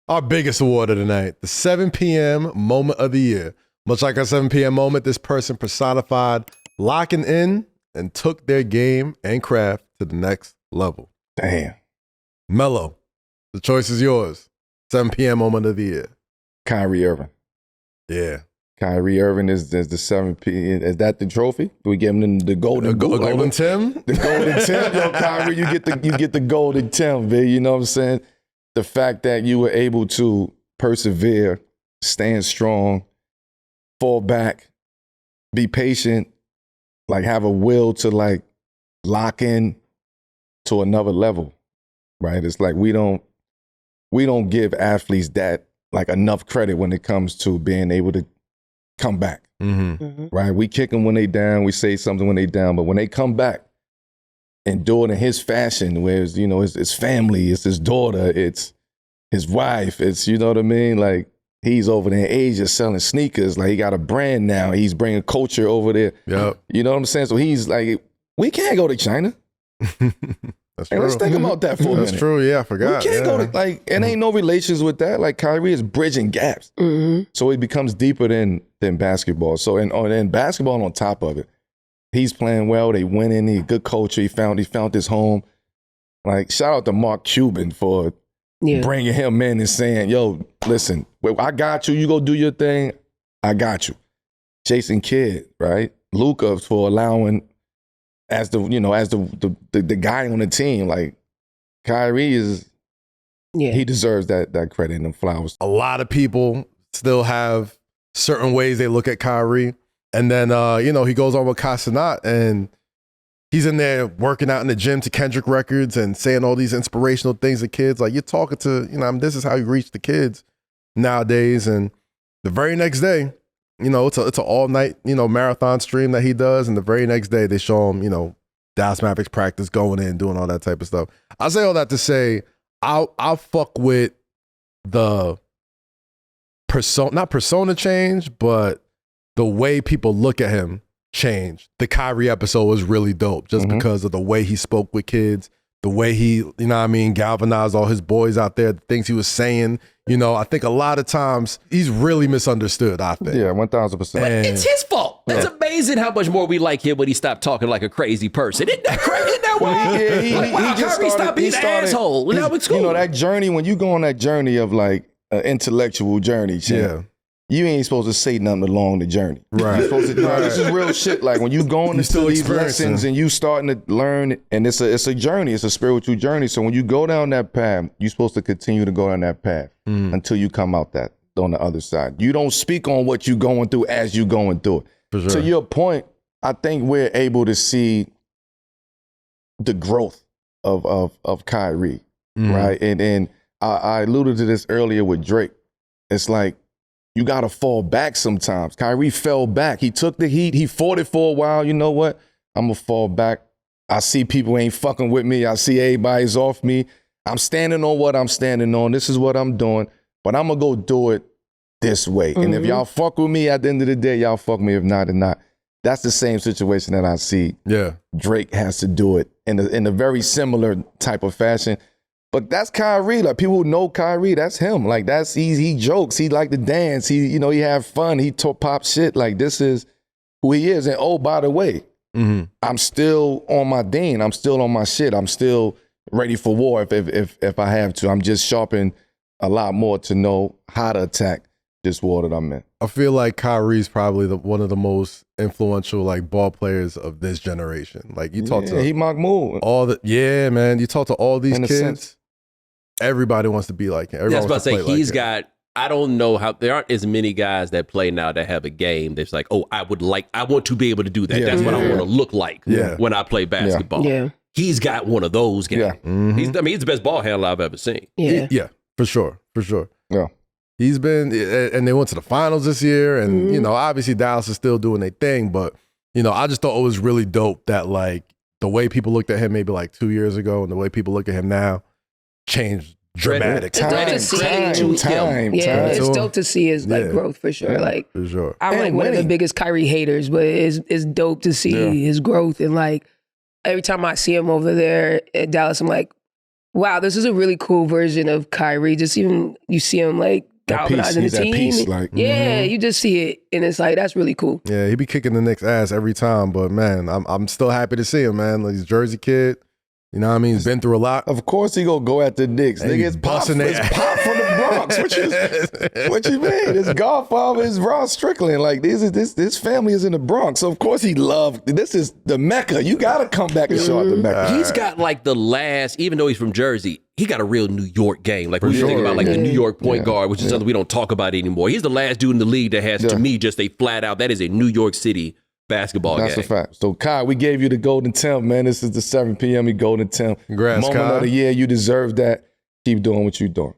Our biggest award of the night, the 7 p.m. moment of the year. Much like our 7 p.m. moment, this person personified locking in and took their game and craft to the next level. Damn. Melo, the choice is yours. 7 p.m. moment of the year. Kyrie Irving. Yeah. Kyrie Irving is the 7 p.m. Is that the trophy? Do we give him the golden boot? Golden Tim? The golden Tim. Yo, Kyrie, you get the golden Tim, baby. You know what I'm saying? The fact that you were able to persevere, stand strong, fall back, be patient, like have a will to like lock in to another level, right? It's like we don't give athletes that like enough credit when it comes to being able to come back, right? We kick them when they down, we say something when they down, but when they come back and do it in his fashion, where it's, you know, it's his family, it's his daughter, it's his wife, it's, you know what I mean? Like he's over there in Asia selling sneakers, like he got a brand now, he's bringing culture over there. Yep. You know what I'm saying? So he's like, we can't go to China. That's and true. let's think about that for a minute. That's true, yeah, I forgot. We can't go to, like, it ain't no relations with that. Like Kyrie is bridging gaps. So it becomes deeper than basketball. So and basketball on top of it, he's playing well, they winning, he good culture, he found his home. Like shout out to Mark Cuban for bringing him in and saying, yo, listen, I got you, you go do your thing, I got you. Jason Kidd, right? Luka for allowing as the guy on the team, like Kyrie is, he deserves that credit and the flowers. A lot of people still have certain ways they look at Kyrie. And then, he goes on with Casanat and he's in there working out in the gym to Kendrick records and saying all these inspirational things to kids. Like you're talking to, this is how you reach the kids nowadays. And the very next day, it's an all night, marathon stream that he does. And the very next day they show him, Dallas Mavericks practice, going in, doing all that type of stuff. I say all that to say, I'll fuck with the not persona change, but the way people look at him changed. The Kyrie episode was really dope just because of the way he spoke with kids, the way he, galvanized all his boys out there, the things he was saying. I think a lot of times he's really misunderstood, I think. Yeah, 1,000%. It's his fault. That's amazing how much more we like him when he stopped talking like a crazy person. Isn't that crazy? Isn't that wild? Kyrie stopped being an asshole. Now it's cool. That journey, when you go on that journey of like an intellectual journey, you ain't supposed to say nothing along the journey. Right. You're supposed to, this is real shit. Like when you going into these lessons and you starting to learn, and it's a journey, it's a spiritual journey. So when you go down that path, you're supposed to continue to go down that path until you come out on the other side. You don't speak on what you're going through as you going through it. For sure. To your point, I think we're able to see the growth of Kyrie, right? And I alluded to this earlier with Drake. It's like, you got to fall back sometimes. Kyrie fell back. He took the heat. He fought it for a while. You know what? I'm going to fall back. I see people ain't fucking with me. I see everybody's off me. I'm standing on what I'm standing on. This is what I'm doing. But I'm going to go do it this way. And if y'all fuck with me at the end of the day, y'all fuck me. If not, then not. That's the same situation that I see. Yeah. Drake has to do it in a very similar type of fashion. But that's Kyrie. Like people who know Kyrie, that's him. Like he jokes. He like to dance. He have fun. He pop shit. Like this is who he is. And oh, by the way, I'm still on my Dean. I'm still on my shit. I'm still ready for war if I have to. I'm just sharpening a lot more to know how to attack this war that I'm in. I feel like Kyrie's probably one of the most influential like ball players of this generation. Like you talk to he Mahmoud. Man. You talk to all these kids. Everybody wants to be like him. That's about to say he's got. I don't know how there aren't as many guys that play now that have a game that's like, oh, I want to be able to do that. That's what I want to look like when I play basketball. Yeah. He's got one of those games. Yeah. He's the best ball handler I've ever seen. Yeah. For sure. Yeah. He's been, and they went to the finals this year, and obviously Dallas is still doing their thing, but I just thought it was really dope that like the way people looked at him maybe like 2 years ago and the way people look at him now changed dramatically. It's dope to see his like growth for sure. Like for sure. I'm like one of the biggest Kyrie haters, but it's dope to see his growth, and like every time I see him over there at Dallas, I'm like, wow, this is a really cool version of Kyrie. Just even you see him like galvanizing the team. Piece, like, you just see it, and it's like that's really cool. Yeah, he be kicking the Knicks' ass every time, but man, I'm still happy to see him, man. Like, he's a Jersey kid. You know what I mean? He's been through a lot. Of course he gonna go at the Knicks. Nigga, pop from the Bronx. What you mean? His godfather is Ron Strickland. Like, this family is in the Bronx. So of course he loved, this is the Mecca. You gotta come back and show out the Mecca. He's got like the last, even though he's from Jersey, he got a real New York game. Like, when you think about like the New York point guard, which is something we don't talk about anymore. He's the last dude in the league that has, to me, just a flat out, that is a New York City basketball game. That's a fact. So, Kai, we gave you the Golden Temp, man. This is the 7 p.m. Golden Temp. Congrats, Moment Kai. of the year. You deserve that. Keep doing what you're doing.